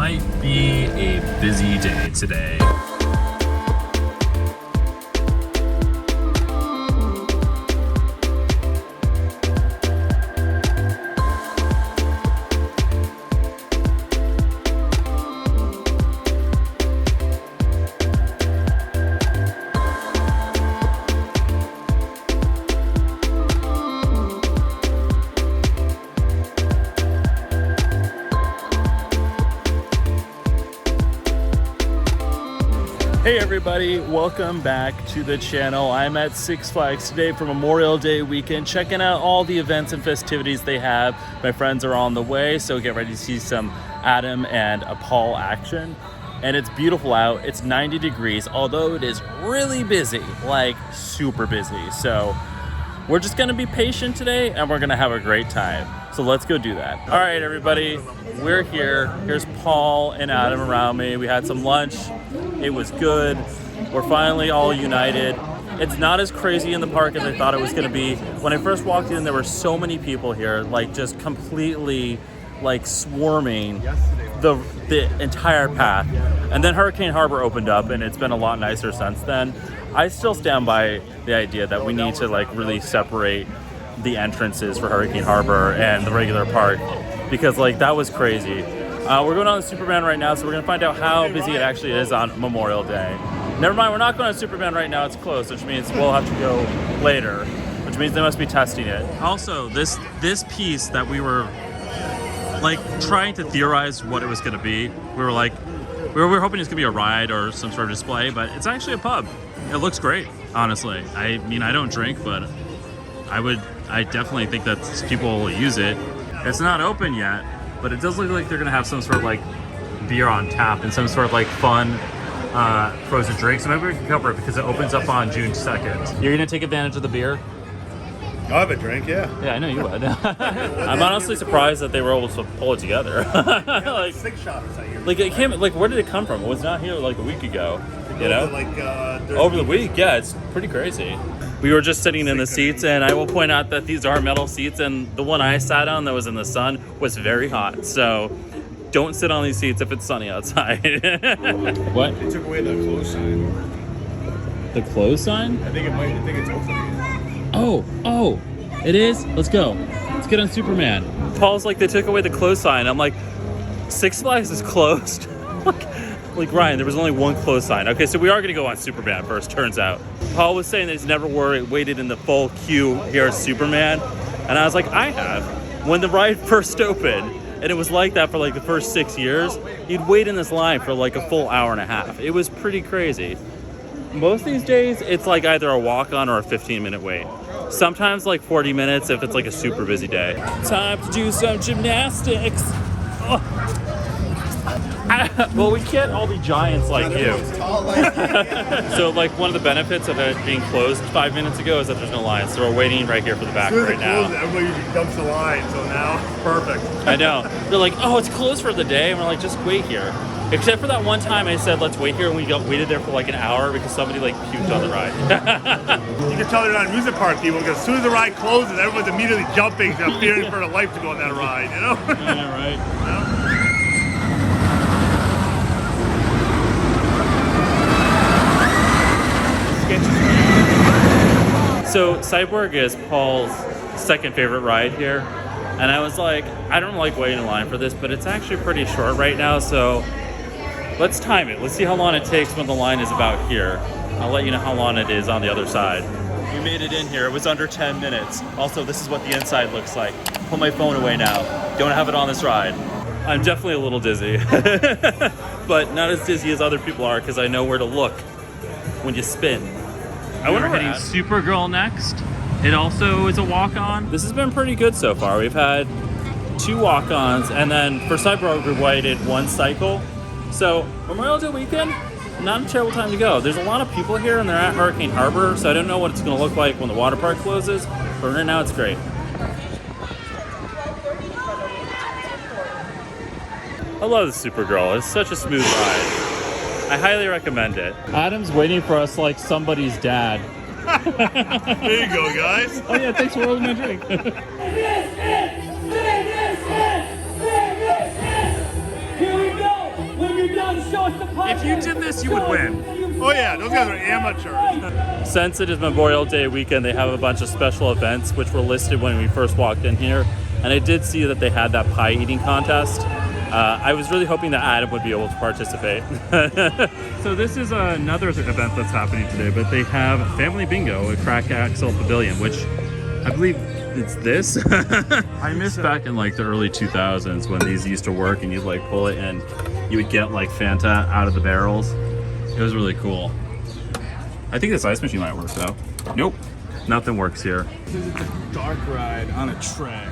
might be a busy day today. Hey everybody, welcome back to the channel. I'm at Six Flags today for Memorial Day weekend, checking out all the events and festivities they have. My friends are on the way, so get ready to see some Adam and Paul action. And it's beautiful out. It's 90 degrees, although it is really busy, like super busy. So we're just gonna be patient today and we're gonna have a great time. So let's go do that. All right, everybody, we're here. Here's Paul and Adam around me. We had some lunch. It was good. We're finally all united. It's not as crazy in the park as I thought it was gonna be. When I first walked in, there were so many people here, like just completely like swarming the entire path. And then Hurricane Harbor opened up and it's been a lot nicer since then. I still stand by the idea that we need to like really separate the entrances for Hurricane Harbor and the regular park, because like that was crazy. We're going on the Superman right now, so we're gonna find out how busy it actually is on Memorial Day. Never mind, we're not going to Superman right now, it's closed, which means we'll have to go later, which means they must be testing it. Also, this piece that we were like trying to theorize what it was gonna be, we were hoping it's gonna be a ride or some sort of display, but it's actually a pub. It looks great, honestly. I mean, I don't drink, but I definitely think that people will use it. It's not open yet, but it does look like they're gonna have some sort of like beer on tap and some sort of like fun frozen drink. So maybe we can cover it because it opens up on June 2nd. You're gonna take advantage of the beer? I'll have a drink, yeah. Yeah, I know you would. I'm honestly surprised that they were able to pull it together. like 6 shots I hear. Like it came, like where did it come from? It was not here like a week ago. You know? Like, over the week, yeah, it's pretty crazy. We were just sitting in the seats, and I will point out that these are metal seats, and the one I sat on that was in the sun was very hot. So don't sit on these seats if it's sunny outside. What? They took away the close sign. The close sign? I think it's open. Oh, it is? Let's go. Let's get on Superman. Paul's like, they took away the close sign. I'm like, Six Flags is closed. Like Ryan, there was only one close sign. Okay, so we are gonna go on Superman first, turns out. Paul was saying that he's never waited in the full queue here at Superman. And I was like, I have. When the ride first opened, and it was like that for like the first 6 years, you'd wait in this line for like a full hour and a half. It was pretty crazy. Most of these days, it's like either a walk-on or a 15-minute wait. Sometimes like 40 minutes if it's like a super busy day. Time to do some gymnastics. Oh. Well, we can't all be giants like you. So like one of the benefits of it being closed 5 minutes ago is that there's no line. So we're waiting right here for the back right now. Everybody usually dumps the line, so now perfect. I know. They're like, oh, it's closed for the day. And we're like, just wait here. Except for that one time I said, let's wait here, and we waited there for like an hour because somebody like puked on the ride. You can tell they're not amusement park people because as soon as the ride closes, everyone's immediately jumping, fearing for their life to go on that ride, you know? Yeah, right. You know? So Cyborg is Paul's second favorite ride here. And I was like, I don't like waiting in line for this, but it's actually pretty short right now. So let's time it. Let's see how long it takes when the line is about here. I'll let you know how long it is on the other side. We made it in here. It was under 10 minutes. Also, this is what the inside looks like. Put my phone away now. Don't have it on this ride. I'm definitely a little dizzy, but not as dizzy as other people are because I know where to look when you spin. We're hitting Supergirl next. It also is a walk-on. This has been pretty good so far. We've had 2 walk-ons, and then for Cyborg we waited 1 cycle. So Memorial Day weekend, not a terrible time to go. There's a lot of people here, and they're at Hurricane Harbor, so I don't know what it's going to look like when the water park closes, but right now it's great. I love the Supergirl. It's such a smooth ride. I highly recommend it. Adam's waiting for us like somebody's dad. There you go, guys. Oh yeah, thanks for rolling my drink. Here we go. if you did this, you would win. Oh yeah, those guys are amateurs. Since it is Memorial Day weekend, they have a bunch of special events which were listed when we first walked in here. And I did see that they had that pie eating contest. I was really hoping that Adam would be able to participate. So this is another event that's happening today, but they have Family Bingo at Crack Axle Pavilion, which I believe it's this. I miss back in like the early 2000s when these used to work and you'd like pull it and you would get like Fanta out of the barrels. It was really cool. I think this ice machine might work though. Nope, nothing works here. This is a dark ride on a track.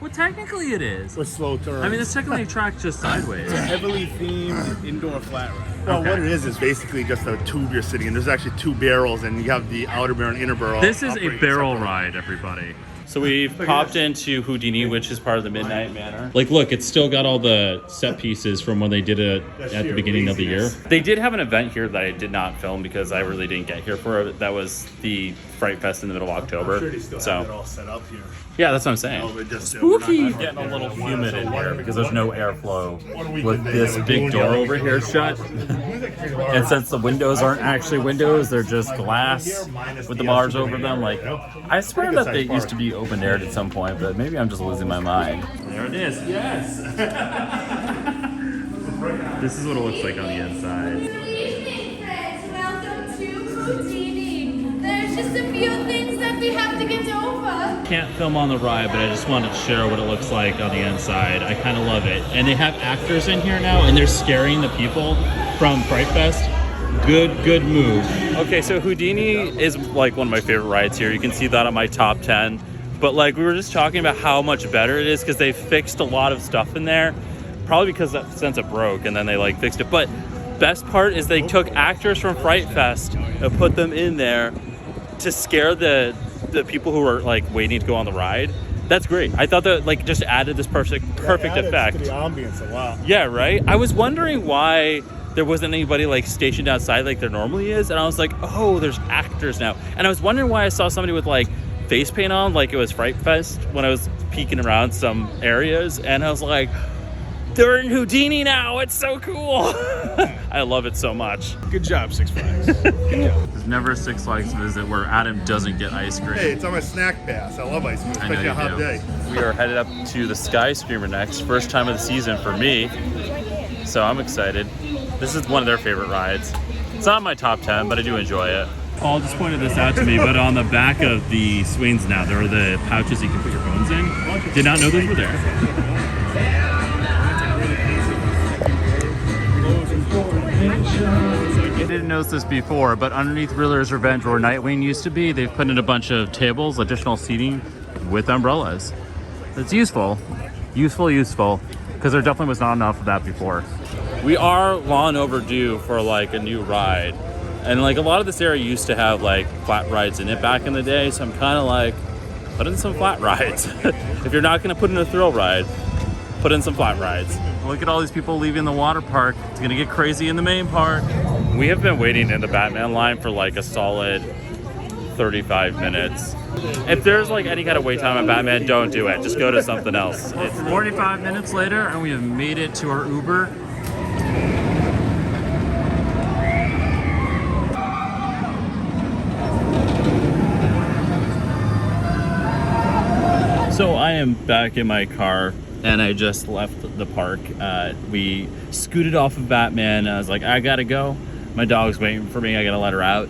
Well, technically it is. With slow turns. I mean, it's technically a track just sideways. It's a heavily themed indoor flat ride. Well, Okay. what it is basically just a tube you're sitting in. There's actually two barrels, and you have the outer barrel and inner barrel. This is a operating barrel separately. ride, everybody. So we've popped into Houdini, which is part of the Midnight Manor. Like, look, it's still got all the set pieces from when they did it at the beginning of the year. They did have an event here that I did not film because I really didn't get here for it. That was the Fright Fest in the middle of October. I'm sure they still have it So, all set up here. yeah, that's what I'm saying. Oh, but just, Spooky! Getting a little humid in here because there's no airflow with this big door over here shut. And since the windows aren't actually windows, they're just glass with the bars over them. Like, I swear that they used to be open aired at some point, but maybe I'm just losing my mind. There it is. Yes. This is what it looks like on the inside. Good evening, friends. Welcome to Houdini. There's just a few things that we have to get over. Can't film on the ride, but I just wanted to share what it looks like on the inside. I kind of love it. And they have actors in here now, and they're scaring the people from Fright Fest. Good move. Okay, so Houdini is like one of my favorite rides here. You can see that on my top 10. But like we were just talking about how much better it is because they fixed a lot of stuff in there. Probably because since it broke and then they like fixed it. But best part is they took actors from Fright Fest and put them in there to scare the people who are like waiting to go on the ride. That's great. I thought that like just added this perfect effect. To the ambience a lot. Yeah, right? I was wondering why there wasn't anybody like stationed outside like there normally is, and I was like, oh, there's actors now. And I was wondering why I saw somebody with like face paint on like it was Fright Fest when I was peeking around some areas, and I was like, they're in Houdini now. It's so cool. I love it so much. Good job, Six Flags. Good job. There's never a Six Flags visit where Adam doesn't get ice cream. Hey, it's on my snack pass. I love ice cream, I know especially you a hot do. day. We are headed up to the Sky Screamer next. First time of the season for me. So I'm excited. This is one of their favorite rides. It's not my top 10, but I do enjoy it. Paul just pointed this out to me, but on the back of the swings now, there are the pouches you can put your phones in. Did not know those were there. I didn't notice this before, but underneath Riddler's Revenge, where Nightwing used to be, they've put in a bunch of tables, additional seating with umbrellas. It's useful, because there definitely was not enough of that before. We are long overdue for like a new ride. And like a lot of this area used to have like flat rides in it back in the day, so I'm kind of like, put in some flat rides. If you're not gonna put in a thrill ride, put in some flat rides. Look at all these people leaving the water park. It's gonna get crazy in the main park. We have been waiting in the Batman line for like a solid 35 minutes. If there's like any kind of wait time at Batman, don't do it. Just go to something else. It's 45 minutes later and we have made it to our Uber. So I am back in my car and I just left the park. We scooted off of Batman. I was like, I gotta go. My dog's waiting for me. I gotta let her out.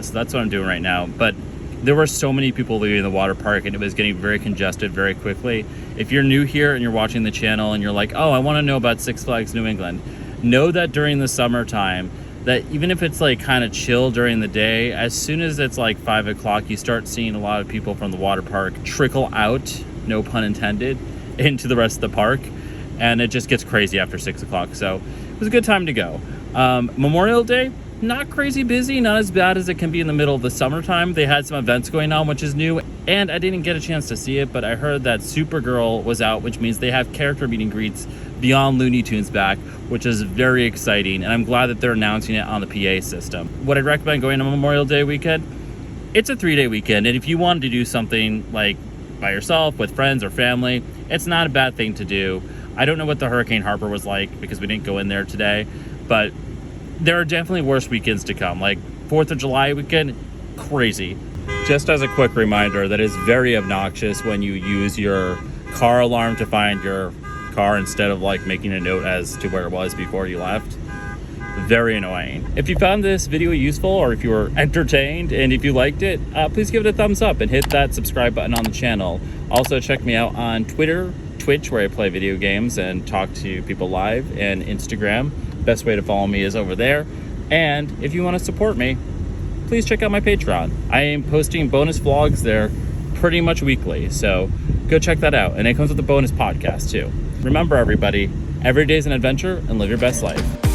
So that's what I'm doing right now. But there were so many people leaving the water park and it was getting very congested very quickly. If you're new here and you're watching the channel and you're like, oh, I wanna know about Six Flags New England, know that during the summertime, that even if it's like kind of chill during the day, as soon as it's like 5 o'clock, you start seeing a lot of people from the water park trickle out, no pun intended, into the rest of the park. And it just gets crazy after 6 o'clock. So it was a good time to go. Memorial Day, not crazy busy, not as bad as it can be in the middle of the summertime. They had some events going on, which is new. And I didn't get a chance to see it, but I heard that Supergirl was out, which means they have character meet and greets beyond Looney Tunes back, which is very exciting. And I'm glad that they're announcing it on the PA system. Would I recommend going on Memorial Day weekend? It's a 3-day weekend. And if you wanted to do something like by yourself, with friends or family, it's not a bad thing to do. I don't know what the Hurricane Harbor was like because we didn't go in there today, but there are definitely worse weekends to come. Like 4th of July weekend, crazy. Just as a quick reminder, that is very obnoxious when you use your car alarm to find your car instead of like making a note as to where it was before you left. Very annoying. If you found this video useful, or if you were entertained, and if you liked it, please give it a thumbs up and hit that subscribe button on the channel. Also check me out on Twitter, Twitch, where I play video games and talk to people live, and Instagram. Best way to follow me is over there. And if you want to support me, please check out my Patreon. I am posting bonus vlogs there pretty much weekly, so go check that out. And it comes with a bonus podcast too. Remember everybody, every day is an adventure, and live your best life.